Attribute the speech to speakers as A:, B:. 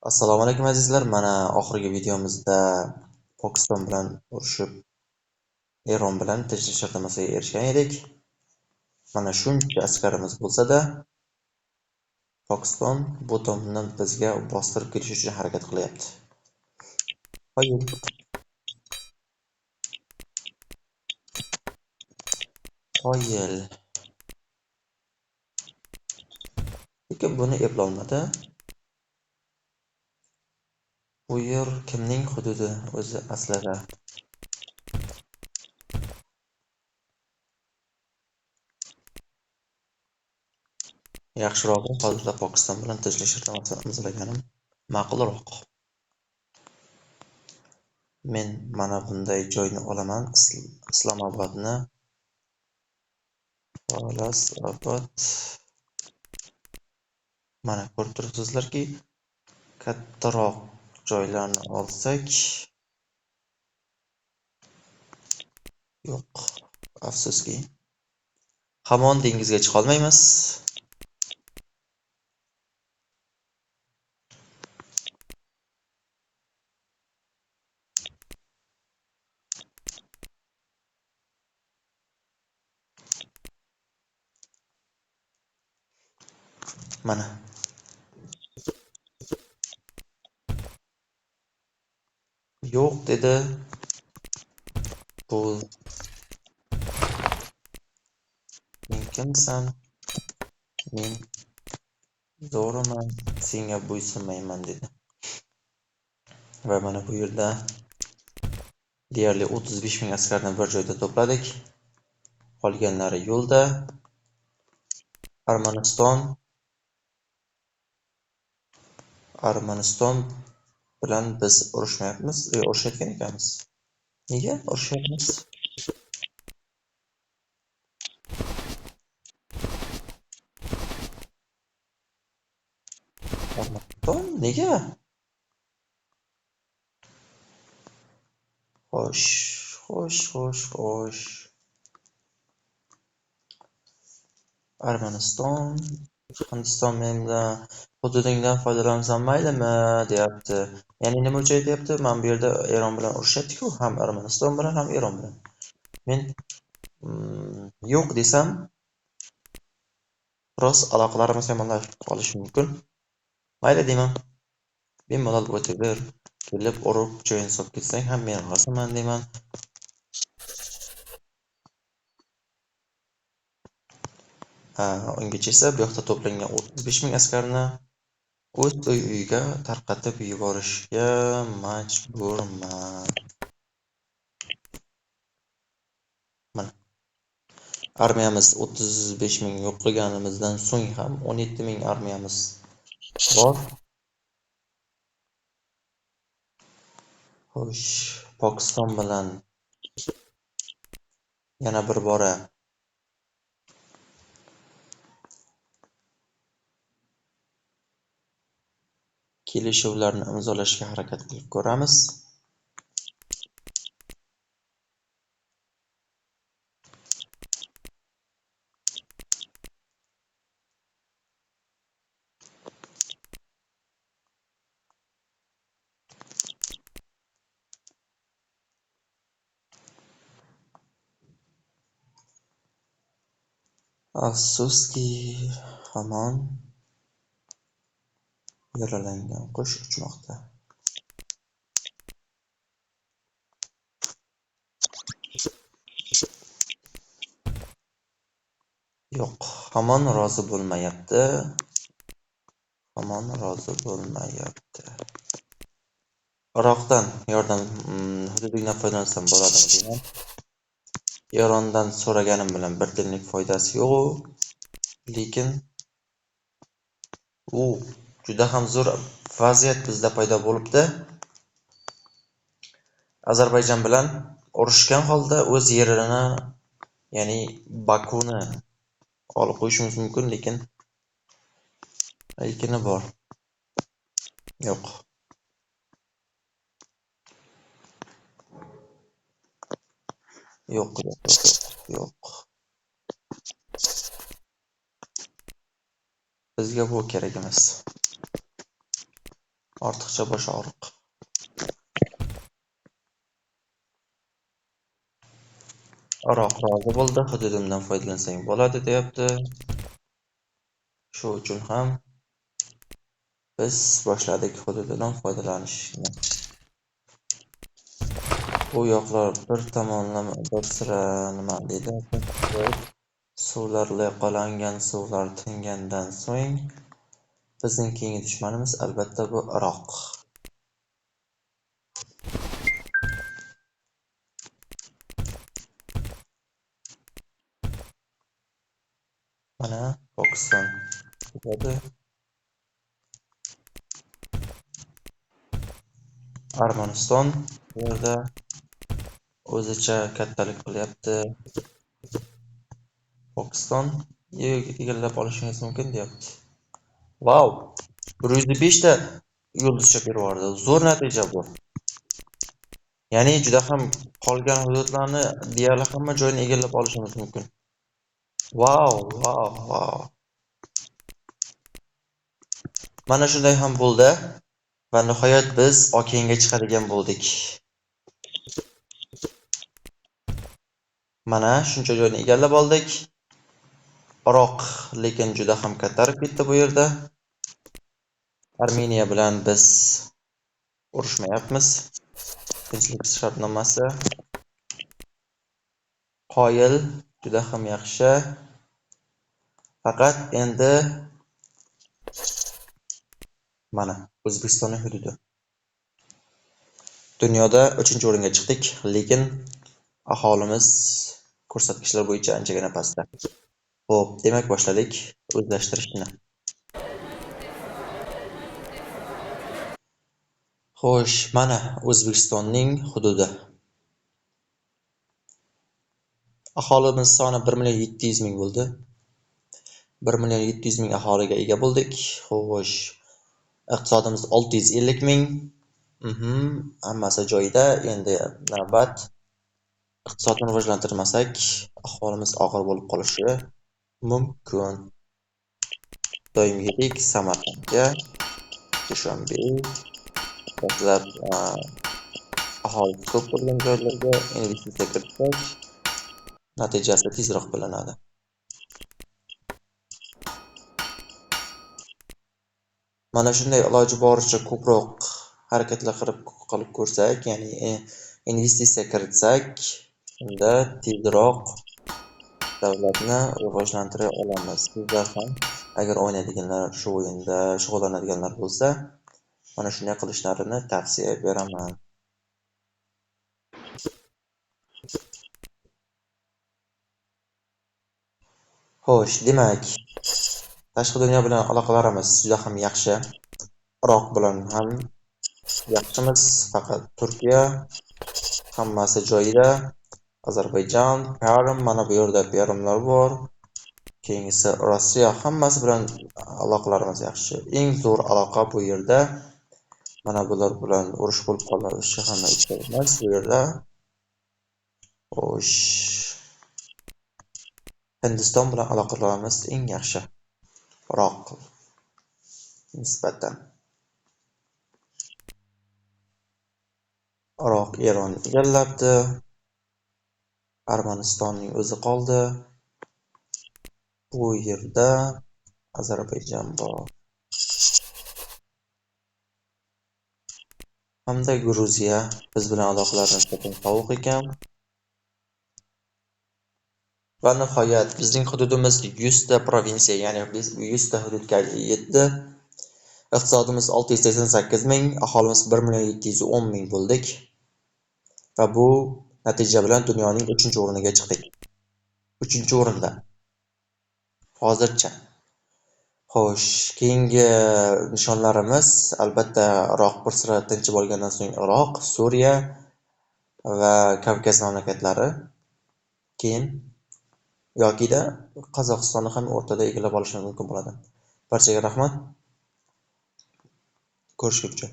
A: Assalomu alaykum azizlar. Mana oxirgi videomizda Pokiston bilan urushib, Eron bilan tinchlik shartnomasiga erishgan edik. Mana shuncha askarimiz bo'lsa-da, Pokiston bu tomonni bizga bostirib kirish uchun harakat qilyapti. Qoyil. Lekin buni eplolmadi. Bu yer kimning hududi o'zi aslida? Yaxshirog'i hozirda Pokiston bilan tinchlik shartnomasini imzolaganim ma'qulroq. Men mana bunday joyni olaman, Islomobodni. Xolos, mana ko'rib turibsizlarki, kattaroq joylarni olsak, yo'q, afsuski, hamon dengizga chiqa olmaymiz. Mana yo'q dedi. Bu men kimsan? Men zo'riman, senga bo'ysunmayman dedi. Va mana bu yerda deyarli 35 ming askarni bir joyda to'pladik. Qolganlari yo'lda. Armaniston bilan biz urushmayapmiz, urushayotgan ekanmiz. Nega urushyapmiz? Armaniston nega? Xo'sh. Armaniston, Hindiston menda hududingdan foydalansam maylimi, deyapti. Ya'ni nima uchun aytyapti? Mana bu yerda Eron bilan urushyapti-ku, ham Armaniston bilan, ham Eron bilan. Men yo'q desam, biroz aloqalarimiz yomonlashib qolishi mumkin. Mayli deyman. Bemalol o'taver. Kelib urib joyini solib ketsang ham men roziman deyman. Ungacha esa bu yoqda to'plangan 35 ming askarni o'z uyiga tarqatib yuborishga majburman. Mana armiyamiz 35 ming yo'qlaganimizdan so'ng ham 17 ming armiyamiz bor. Xo'sh, Pokiston bilan yana bir bora kelishuvlarni imzolashga harakat qilib ko'ramiz. Afsuski, hamon yaralangan qush uchmoqda. Yo'q, hamon rozi bo'lmayapti. Iroqdan yordam hududingdan foydalansam bo'ladimi deyman. Erondan so'raganim bilan bir tiyinlik foydasi yo'q, lekin juda ham zo'r vaziyat bizda paydo bo'libdi. Ozarbayjon bilan urushgan holda o'z yerini, ya'ni Bakuni olib qo'yishimiz mumkin, lekini bor. Yo'q. Bizga bu kerak emas. Ortiqcha bosh og'riq. Iroq rozi bo'ldi, hududimdan foydalansang bo'ladi, deyapti. Shu uchun ham biz boshladik hududidan foydalanishni. Bu yoqlar bir tomonlama bir sira nima deydi? Suvlar loyqalangan, suvlar tingandan so'ng bizning keyingi dushmanimiz albatta bu Iroq. Mana Pokiston keladi. Armaniston bu yerda o'zicha kattalik qilyapti. Pokiston egallab olishingiz mumkin, deyapti. Vau! 105 ta yulduzcha berib yubordi. Zo'r natija bu. Ya'ni juda ham qolgan hududlarni deyarli hamma joyini egallab olishimiz mumkin. Vau, vau, vau. Mana shunday ham bo'ldi va nihoyat biz okeanga chiqadigan bo'ldik. Mana shuncha joyni egallab oldik. Iroq lekin juda ham kattarib ketdi bu yerda. Armeniya bilan biz urushmayapmiz. Tinchlik shartnomasi. Qoyil, juda ham yaxshi. Faqat endi mana O'zbekistonning hududi. Dunyoda 3-o'ringa chiqdik, lekin aholimiz ko'rsatkichlar bo'yicha anchagina pastda. Xo'p, demak boshladik o'zlashtirishni. Xo'sh, mana O'zbekistonning hududi. Aholimiz soni 1.700.000 bo'ldi. 1.700.000 aholiga ega bo'ldik. Xo'sh, iqtisodimiz 650.000. Hammasi joyida. Endi navbat iqtisodni rivojlantirmasak, aholimiz og'ir bo'lib qolishi mumkin. Doimgidek Samarqandga, Dushanbe, dastlab aholisi ko'p bo'lgan joylarga investitsiya kiritsak, natijasi tezroq bilinadi. Mana shunday iloji boricha ko'proq harakatlar qilib ko'rsak, ya'ni investitsiya kiritsak, unda tezroq davlatni rivojlantira olamiz. Sizlar ham agar o'ynaydiganlar, shu o'yinda shug'ullanadiganlar bo'lsa, mana shunday qilishlarini tavsiya beraman. Xo'sh, demak, tashqi dunyo bilan aloqalarimiz juda ham yaxshi. Iroq bilan ham yaxshimiz, faqat Turkiya hammasi joyida. Ozarbayjon, Perm, mana bu yerda Permlar bor. Keyingisi Rossiya, hammasi bilan aloqalarimiz yaxshi. Eng zo'r aloqa bu yerda mana bular bilan urush bo'lib qolishi hamma emas bu yerda. Xo'sh. Hindiston bilan aloqalarimiz eng yaxshi. Iroq nisbatan. Iroq Eron egallabdi. Armanistonning o'zi qoldi. Bu yerda Ozarbayjon bor. Hamda Gruziya biz bilan aloqalar nisbatan sovuq ekan. Va nihoyat bizning hududimiz 100 ta provinsiya, ya'ni biz 100 ta hududga yetdi. Iqtisodimiz 688.000, aholimiz 1.710.000 bo'ldik. Va bu natija bilan dunyoning 3-o'riniga chiqdik. 3-o'rinda. Hozircha. Xo'sh, keyingi nishonlarimiz albatta Iroq bir sira tinchib olgandan so'ng Iroq, Suriya va Kavkaz mamlakatlari. Keyin yokida Qozog'istonni ham o'rtada egallab olishimiz mumkin bo'ladi. Barchaga rahmat. Ko'rishguncha.